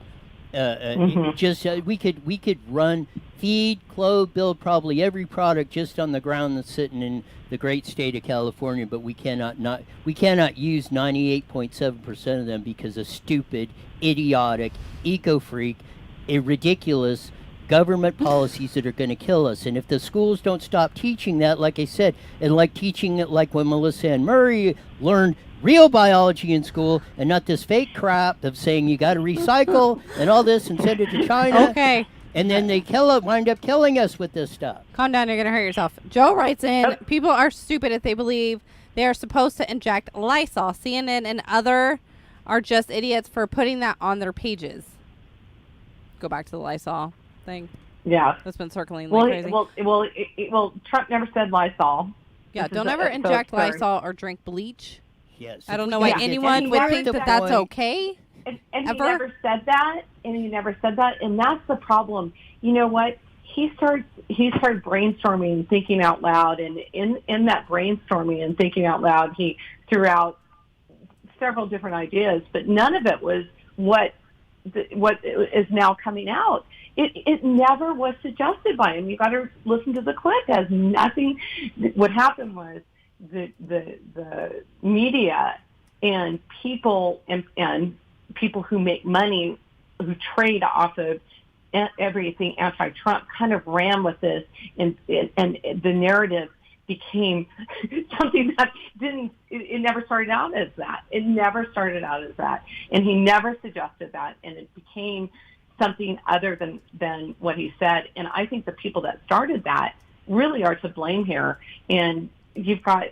We could run, feed, clothe, build probably every product just on the ground that's sitting in the great state of California. But we cannot use 98.7% of them because of stupid, idiotic, eco-freak, ridiculous government policies that are going to kill us. And if the schools don't stop teaching that, like I said, and like teaching it like when Melissa Ann Murray learned real biology in school and not this fake crap of saying you got to recycle and all this and send it to China. Okay. And then they wind up killing us with this stuff. Calm down, you're going to hurt yourself. Joe writes in, people are stupid if they believe they are supposed to inject Lysol. CNN and other are just idiots for putting that on their pages. Go back to the Lysol thing. Yeah. That's been circling like crazy. Well, Trump never said Lysol. Yeah, don't ever inject Lysol or drink bleach. Yes. I don't know why anyone would think that that's okay. And he never said that. And that's the problem. You know what? He started brainstorming, thinking out loud, and in that brainstorming and thinking out loud, he threw out several different ideas, but none of it was what is now coming out. It never was suggested by him. You got to listen to the clip. It has nothing. What happened was the media and people and people who make money, who trade off of everything anti-Trump, kind of ran with this, and the narrative became something that it never started out as that. It never started out as that. And he never suggested that, and it became something other than what he said. And I think the people that started that really are to blame here. And you've got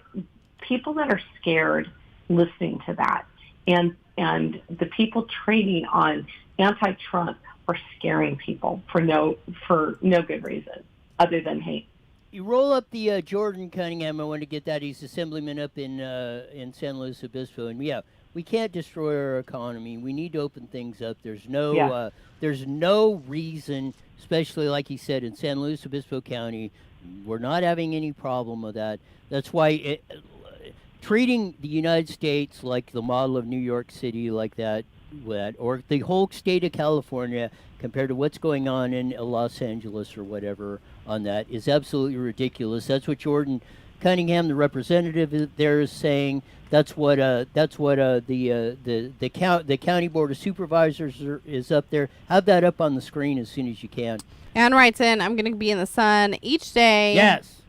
people that are scared listening to that. And the people trading on anti-Trump are scaring people for no good reason other than hate. You roll up the Jordan Cunningham. I want to get that. He's assemblyman up in San Luis Obispo, and yeah, we can't destroy our economy. We need to open things up. There's no reason, especially like he said in San Luis Obispo County, we're not having any problem with that. That's why treating the United States like the model of New York City, like that, or the whole state of California compared to what's going on in Los Angeles or whatever on that is absolutely ridiculous. That's what Jordan Cunningham, the representative there, is saying. That's what the county board of supervisors is up there. Have that up on the screen as soon as you can. Ann writes in, I'm going to be in the sun each day. Yes.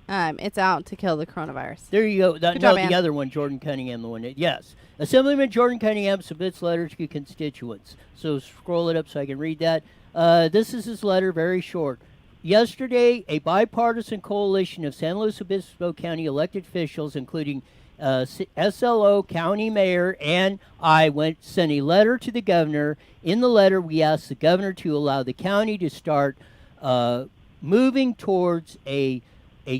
It's out to kill the coronavirus. There you go. Good job, Ann. The other one, Jordan Cunningham, the one that, yes. Assemblyman Jordan Cunningham submits letters to constituents. So scroll it up so I can read that. This is his letter, very short. Yesterday, a bipartisan coalition of San Luis Obispo County elected officials, including SLO, county mayor, and I sent a letter to the governor. In the letter, we asked the governor to allow the county to start moving towards a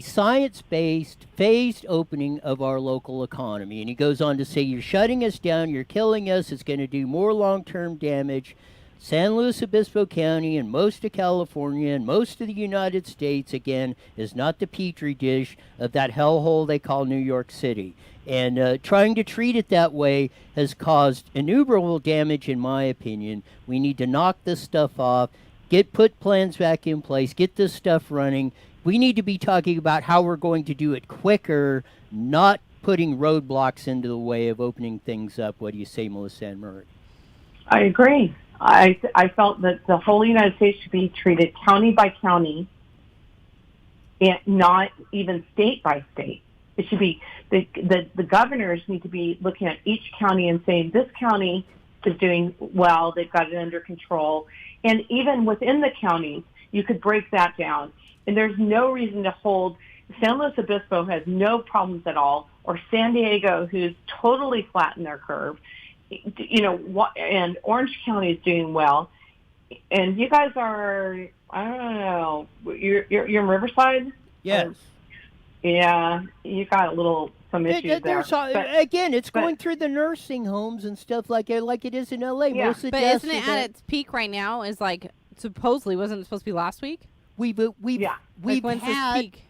science-based, phased opening of our local economy. And he goes on to say, you're shutting us down, you're killing us, it's going to do more long-term damage. San Luis Obispo County and most of California and most of the United States, again, is not the petri dish of that hellhole they call New York City. And trying to treat it that way has caused innumerable damage, in my opinion. We need to knock this stuff off, put plans back in place, get this stuff running. We need to be talking about how we're going to do it quicker, not putting roadblocks into the way of opening things up. What do you say, Melissa Ann Murray? I agree. I felt that the whole United States should be treated county by county and not even state by state. It should be the governors need to be looking at each county and saying, this county is doing well, they've got it under control. And even within the counties, you could break that down. And there's no reason to hold San Luis Obispo has no problems at all, or San Diego, who's totally flattened their curve. You know, and Orange County is doing well, and you guys are, I don't know, you're in Riverside? Yes. Yeah, you got some issues there. Again, it's going through the nursing homes and stuff like it is in LA. Yeah. Most of the But deaths isn't it at its peak right now? Is like, supposedly, wasn't it supposed to be last week? We've When's this peak?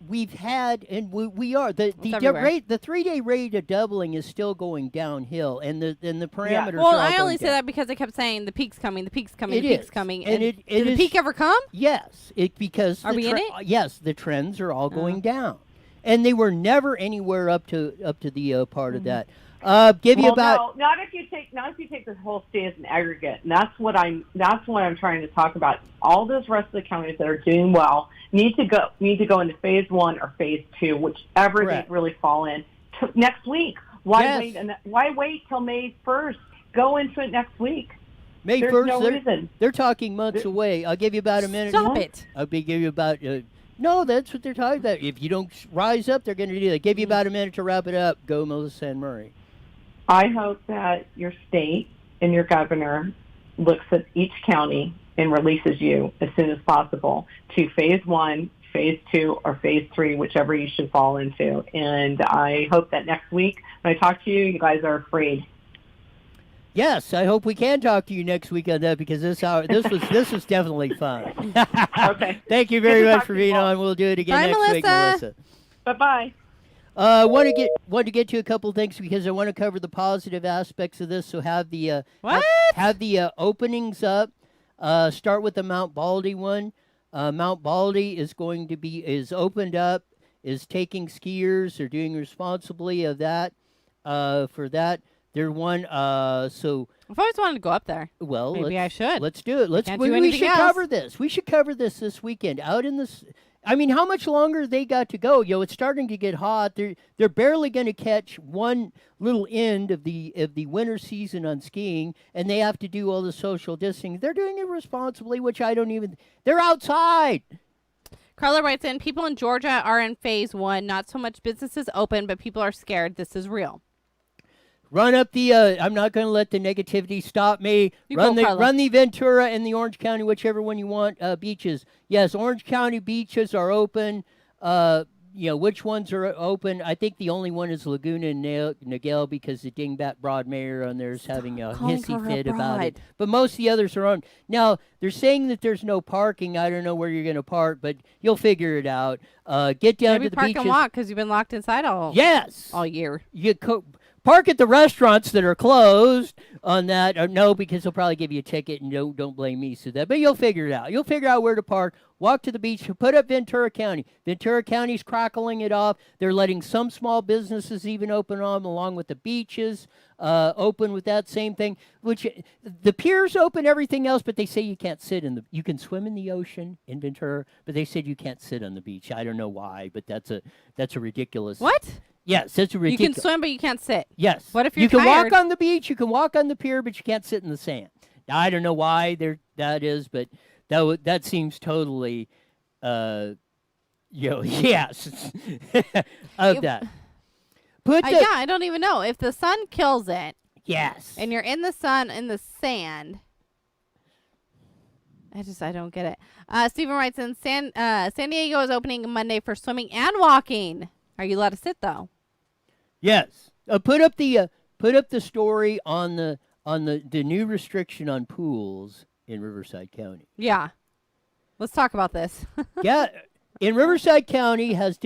We've had, and we are the 3-day rate of doubling is still going downhill, and the parameters. Well, are I only say that because they kept saying the peak's coming, the peak's coming, the peak's coming. And did the peak ever come? Yes, because are we in it? Yes, the trends are all going down, and they were never anywhere up to the part of that. Not if you take this whole state as an aggregate, and that's what I'm trying to talk about. All those rest of the counties that are doing well need to go into phase 1 or phase 2, whichever they really fall in next week. Why Yes. wait? And why wait till May 1st? Go into it next week. May There's 1st, no reason. they're talking months away. I'll give you about a minute. Stop it. I'll give you about. No, that's what they're talking about. If you don't rise up, they're going to do that. Give you about a minute to wrap it up. Go, Melissa and Murray. I hope that your state and your governor looks at each county and releases you as soon as possible to phase 1, phase 2, or phase 3, whichever you should fall into. And I hope that next week when I talk to you, you guys are afraid. Yes, I hope we can talk to you next week on that because this was definitely fun. Okay. Thank you Good very to much talk for to you being all. on. We'll do it again Bye, next week, Melissa. Melissa. Bye-bye. Want to get to a couple things because I want to cover the positive aspects of this. So have the What? have the openings up. Start with the Mount Baldy one. Mount Baldy is opened up. Is taking skiers. They're doing responsibly of that. For that, they're one. So I've always wanted to go up there. well, Maybe I let's, should. Let's do it. Can't do We anything should else. cover this. We should cover this weekend out in this. I mean, how much longer they got to go? It's starting to get hot. They're barely going to catch one little end of the winter season on skiing, and they have to do all the social distancing. They're doing it responsibly, which I don't even. They're outside. Carla writes in, people in Georgia are in phase 1. Not so much businesses open, but people are scared. This is real. Run up the. I'm not going to let the negativity stop me. You go, Carla. Run the Ventura and the Orange County, whichever one you want. Beaches. Yes, Orange County beaches are open. Which ones are open? I think the only one is Laguna and Niguel because the dingbat broad mayor on there is having a calling hissy her a fit about it. broad. But most of the others are on. Now they're saying that there's no parking. I don't know where you're going to park, but you'll figure it out. Get down Maybe to the park beaches. and walk because you've been locked inside all year. You park at the restaurants that are closed on that. Or no, because they'll probably give you a ticket, and don't blame me for that. But you'll figure it out. You'll figure out where to park. Walk to the beach. Put up Ventura County. Ventura County's crackling it off. They're letting some small businesses even open on along with the beaches. Open with that same thing. Which the piers open, everything else, but they say you can't sit in the. You can swim in the ocean in Ventura, but they said you can't sit on the beach. I don't know why, but that's a ridiculous. What? Yes, it's You ridiculous. can swim, but you can't sit. Yes. What if you're You can tired? walk on the beach, you can walk on the pier, but you can't sit in the sand. Now, I don't know why that is, but that seems totally, yes, of that. I don't even know. If the sun kills it Yes. and you're in the sun in the sand, I don't get it. Stephen writes in, San Diego is opening Monday for swimming and walking. Are you allowed to sit though? Yes. Put up the story on the new restriction on pools in Riverside County. Yeah. Let's talk about this. Yeah, in Riverside County has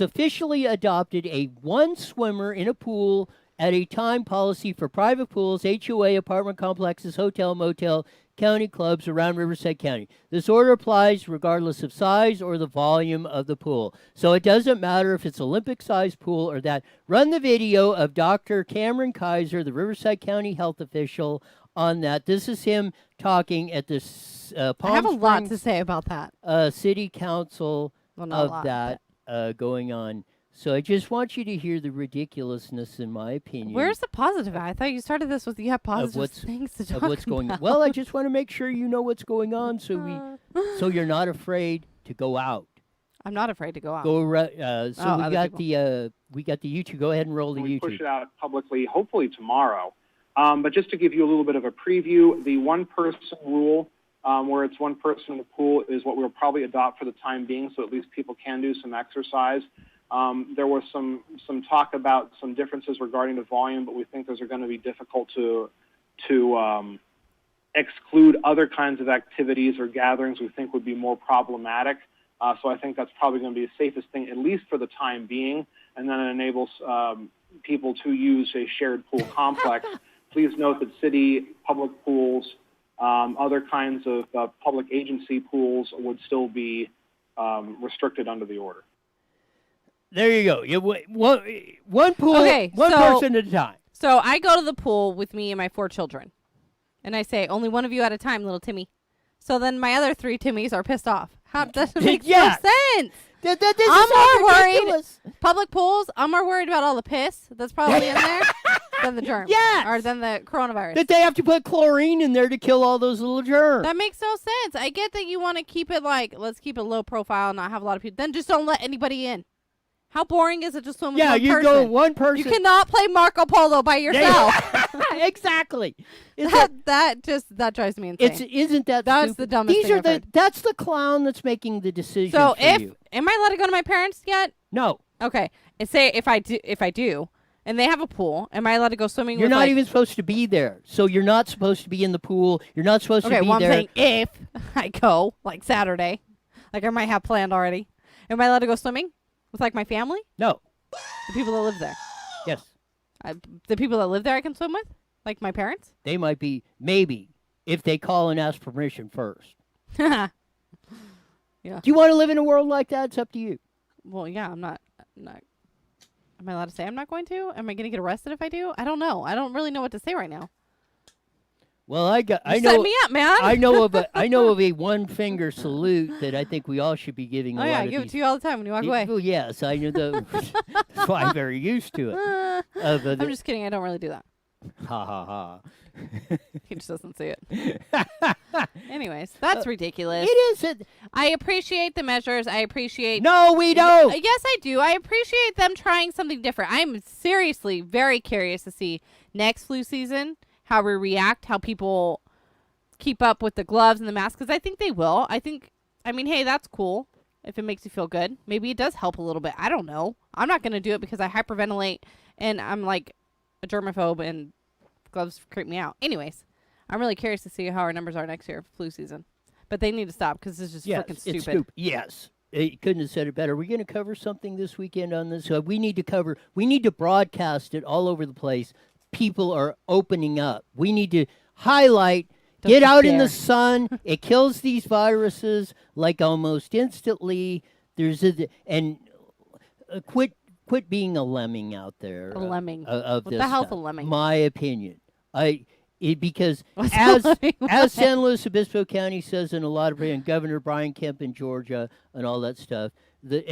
officially adopted a one swimmer in a pool at a time policy for private pools, HOA, apartment complexes, hotel, motel, county clubs around Riverside County. This order applies regardless of size or the volume of the pool. So it doesn't matter if it's Olympic-sized pool or that. Run the video of Dr. Cameron Kaiser, the Riverside County health official, on that. This is him talking at this Palm I have a lot Springs, to say about that. City Council Well, not a of lot, that going on. So I just want you to hear the ridiculousn's, in my opinion. Where's the positive? I thought you started this with you have positive things to talk of what's going on. about. Well, I just want to make sure you know what's going on, so you're not afraid to go out. I'm not afraid to go out. We got the YouTube. Go ahead and roll the We YouTube. push it out publicly, hopefully tomorrow. But just to give you a little bit of a preview, the one-person rule, where it's one person in the pool, is what we'll probably adopt for the time being, so at least people can do some exercise. There was some talk about some differences regarding the volume, but we think those are going to be difficult to exclude other kinds of activities or gatherings we think would be more problematic. So I think that's probably going to be the safest thing, at least for the time being, and then it enables people to use a shared pool complex. Please note that city public pools, other kinds of public agency pools would still be restricted under the order. There you go. One pool, Okay, one person at a time. So I go to the pool with me and my 4 children. And I say, only one of you at a time, little Timmy. So then my other 3 Timmies are pissed off. How doesn't make Yeah. no sense. This is I'm so more worried. ridiculous. Public pools, I'm more worried about all the piss that's probably in there than the germs. Yes. Or than the coronavirus. That they have to put chlorine in there to kill all those little germs. That makes no sense. I get that you want to keep it let's keep it low profile, not have a lot of people. Then just don't let anybody in. How boring is it to swim with one you person? go one person. You cannot play Marco Polo by yourself. Exactly. That drives me insane. Isn't that That's stupid? the dumbest These thing are I've heard. That's the clown that's making the decision So for you. am I allowed to go to my parents yet? No. Okay. And say if I do, and they have a pool, am I allowed to go swimming? You're with, not even supposed to be there. So you're not supposed to be in the pool. You're not supposed to be I'm there. saying if I go, like Saturday, like I might have planned already. Am I allowed to go swimming with like my family? No. The people that live there. Yes. The people that live there I can swim with? Like my parents? They might be, maybe, if they call and ask permission first. Yeah. Do you want to live in a world like that? It's up to you. Well, yeah, I'm not. Am I allowed to say I'm not going to? Am I going to get arrested if I do? I don't know. I don't really know what to say right now. Well, I know. Set me up, man. I know of a one finger salute that I think we all should be giving. Oh yeah, I give it to you all the time when you walk away. Well, yes, I know that's why I'm very used to it. I'm just kidding. I don't really do that. Ha ha ha. He just doesn't see it. Anyways, that's ridiculous. It is. I appreciate the measures. I appreciate. No, we don't. Yes, I do. I appreciate them trying something different. I'm seriously very curious to see next flu season how we react, how people keep up with the gloves and the masks, because I think they will. I mean, hey, that's cool if it makes you feel good. Maybe it does help a little bit. I don't know. I'm not going to do it because I hyperventilate and I'm like a germaphobe and gloves creep me out. Anyways, I'm really curious to see how our numbers are next year for flu season. But they need to stop because this is just freaking stupid. It's stupid. Yes. You couldn't have said it better. We're going to cover something this weekend on this. We need to broadcast it all over the place. People are opening up. We need to highlight, get out in the sun. It kills these viruses like almost instantly. Quit being a lemming out there. A lemming. Of what this the hell's stuff. a lemming? My opinion. Because What's as San Luis Obispo County says in a lot of, and Governor Brian Kemp in Georgia and all that stuff, the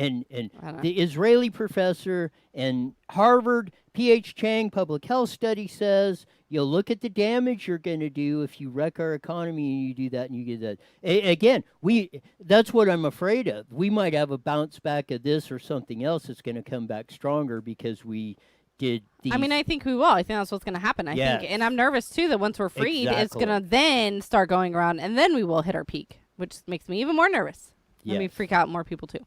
Israeli professor and Harvard P.H. Chang public health study says, you'll look at the damage you're going to do if you wreck our economy and you do that and you get that. Again, that's what I'm afraid of. We might have a bounce back of this or something else that's going to come back stronger because we did these. I mean, I think we will. I think that's what's going to happen. I think, and I'm nervous too that once we're freed, it's going to then start going around, and then we will hit our peak, which makes me even more nervous. Let me freak out more people too.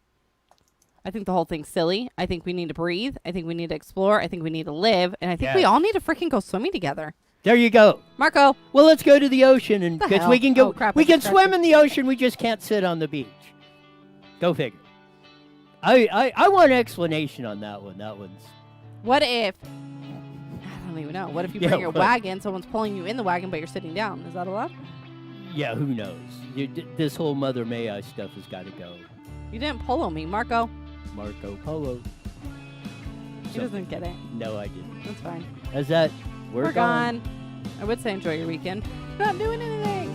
I think the whole thing's silly. I think we need to breathe. I think we need to explore. I think we need to live, and I think we all need to freaking go swimming together. There you go, Marco. Well, let's go to the ocean, and because we can go, we can swim in the ocean. We just can't sit on the beach. Go figure. I want an explanation on that one. That one's. What if? I don't even know. What if you bring your wagon? Someone's pulling you in the wagon, but you're sitting down. Is that allowed? Yeah, who knows? This whole Mother May I stuff has got to go. You didn't polo me, Marco. Marco Polo. He doesn't get it. No, I didn't. That's fine. How's that? We're gone. I would say enjoy your weekend. Not doing anything.